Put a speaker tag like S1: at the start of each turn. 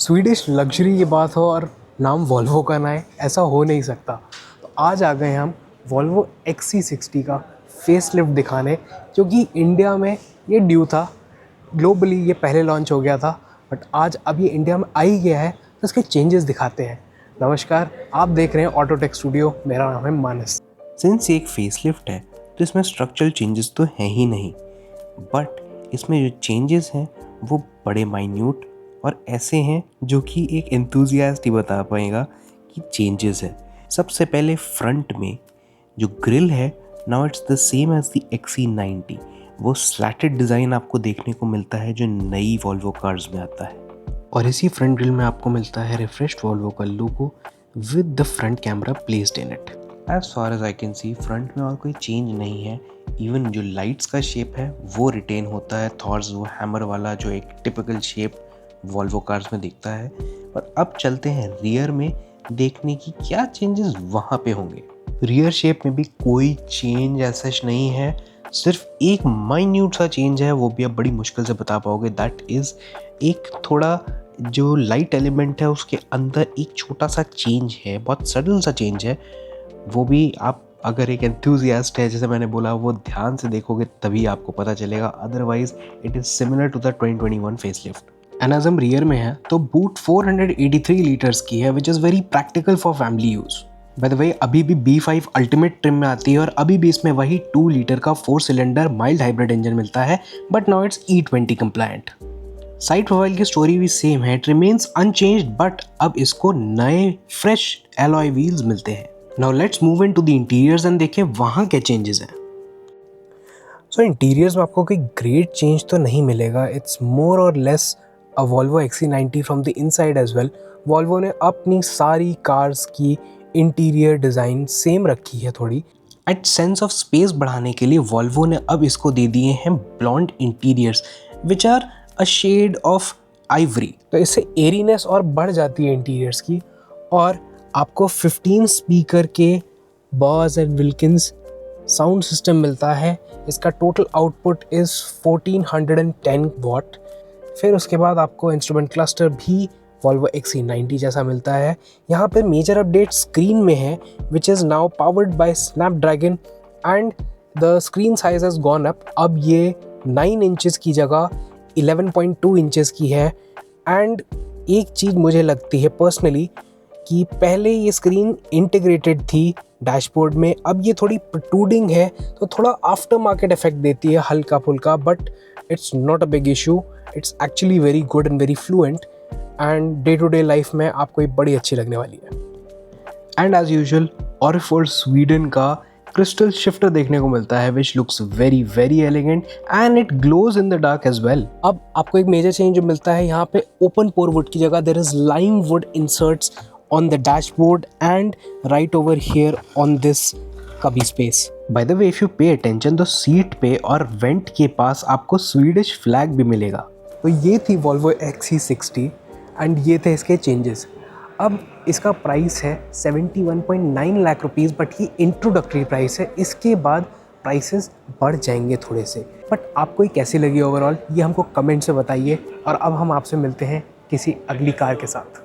S1: Swedish luxury की बात हो और नाम वॉल्वो का ना है, ऐसा हो नहीं सकता। तो आज आ गए हम वॉल्वो XC60 का फेसलिफ्ट दिखाने, क्योंकि इंडिया में ये ड्यू था। ग्लोबली ये पहले लॉन्च हो गया था, बट आज अब ये इंडिया में आ ही गया है, तो इसके चेंजेस दिखाते हैं। नमस्कार, आप देख रहे हैं ऑटोटेक स्टूडियो। मेरा नाम है मानस।
S2: सिंस ये एक फेसलिफ्ट है तो इसमें स्ट्रक्चरल चेंजेस तो हैं ही नहीं, बट इसमें जो चेंजेस हैं वो बड़े माइन्यूट और ऐसे हैं जो कि एक एंथुजियास्ट ही बता पाएगा कि चेंजेस है। सबसे पहले फ्रंट में जो ग्रिल है, now it's the same as the XC90। वो स्लैटेड डिज़ाइन आपको देखने को मिलता है जो नई वॉल्वो कार्स में आता है, और इसी फ्रंट ग्रिल में आपको मिलता है रिफ्रेश्ड वॉल्वो का logo with the front camera placed in it. As far as I can see front में और कोई चेंज नहीं है। इवन जो लाइट्स का शेप है वो रिटेन होता है, थॉर्स वो हैमर वाला जो एक टिपिकल शेप वॉल्वो कार्स में दिखता है। पर अब चलते हैं रियर में देखने की क्या चेंजेस वहाँ पे होंगे। रियर शेप में भी कोई चेंज ऐसा नहीं है, सिर्फ एक माइन्यूट सा चेंज है, वो भी आप बड़ी मुश्किल से बता पाओगे। दैट इज़ एक थोड़ा जो लाइट एलिमेंट है उसके अंदर एक छोटा सा चेंज है, बहुत सडल सा चेंज है। वो भी आप अगर एक एंथुजियास्ट है, जैसे मैंने बोला, वो ध्यान से देखोगे तभी आपको पता चलेगा। Otherwise it is similar to the 2021 facelift. एनाज़म रियर में है तो बूट 483 लीटर्स की है, which is very practical for family use. By the way अभी भी B5 अल्टीमेट ट्रिम में आती है और अभी भी इसमें वही 2 लीटर का 4 सिलेंडर माइल्ड हाइब्रिड इंजन मिलता है, but now it's E20 compliant. Side profile की स्टोरी भी सेम है, इट रिमेन्स अनचेंज्ड, बट अब इसको नए फ्रेश एलॉय व्हील्स मिलते हैं। Now let's move into the interiors and देखें वहाँ क्या चेंजेस हैं।
S1: सो इंटीरियर्स में आपको कोई ग्रेट चेंज तो नहीं मिलेगा। It's more or less a Volvo XC90 from the inside as well. Volvo ने अपनी सारी कार्स की इंटीरियर डिज़ाइन सेम रखी है थोड़ी।
S2: एट सेंस ऑफ स्पेस बढ़ाने के लिए वॉल्वो ने अब इसको दे दिए हैं blonde interiors which are a shade of ivory.
S1: तो इससे एरीनेस और बढ़ जाती है इंटीरियर्स की, और आपको 15 स्पीकर के boss and Wilkins sound system मिलता है। इसका टोटल आउटपुट इज़ 1410 वॉट। फिर उसके बाद आपको इंस्ट्रूमेंट क्लस्टर भी वॉल्वो XC90 जैसा मिलता है। यहाँ पे मेजर अपडेट स्क्रीन में है, which is now powered by Snapdragon, and the screen size has gone up. अब ये 9 इंचेस की जगह 11.2 इंचेस की है। एंड एक चीज़ मुझे लगती है पर्सनली कि पहले ये स्क्रीन इंटीग्रेटेड थी डैशबोर्ड में, अब ये थोड़ी प्रोट्रूडिंग है, तो थोड़ा आफ्टर मार्केट इफेक्ट देती है हल्का फुल्का, but it's not a big issue. It's actually very good and very fluent, and day to day life में आपको ये बड़ी अच्छी लगने वाली है।
S2: And as usual Orrefors Sweden का क्रिस्टल शिफ्टर देखने को मिलता है, which looks very very elegant and it glows in the dark as well.
S1: अब आपको एक मेजर चेंज जो मिलता है, यहाँ पे ओपन पोर वुड की जगह there is lime wood inserts on the dashboard and right over here on this cubby space.
S2: By the way, if you pay attention तो सीट पे और वेंट के पास आपको स्वीडिश फ्लैग भी मिलेगा।
S1: तो ये थी वॉल्वो XC60 एंड ये थे इसके चेंजेस। अब इसका प्राइस है 71.9 लाख रुपीज़, बट ये इंट्रोडक्टरी प्राइस है। इसके बाद प्राइसेस बढ़ जाएंगे थोड़े से। बट आपको ये कैसी लगी ओवरऑल, ये हमको कमेंट से बताइए, और अब हम आपसे मिलते हैं किसी अगली कार के साथ।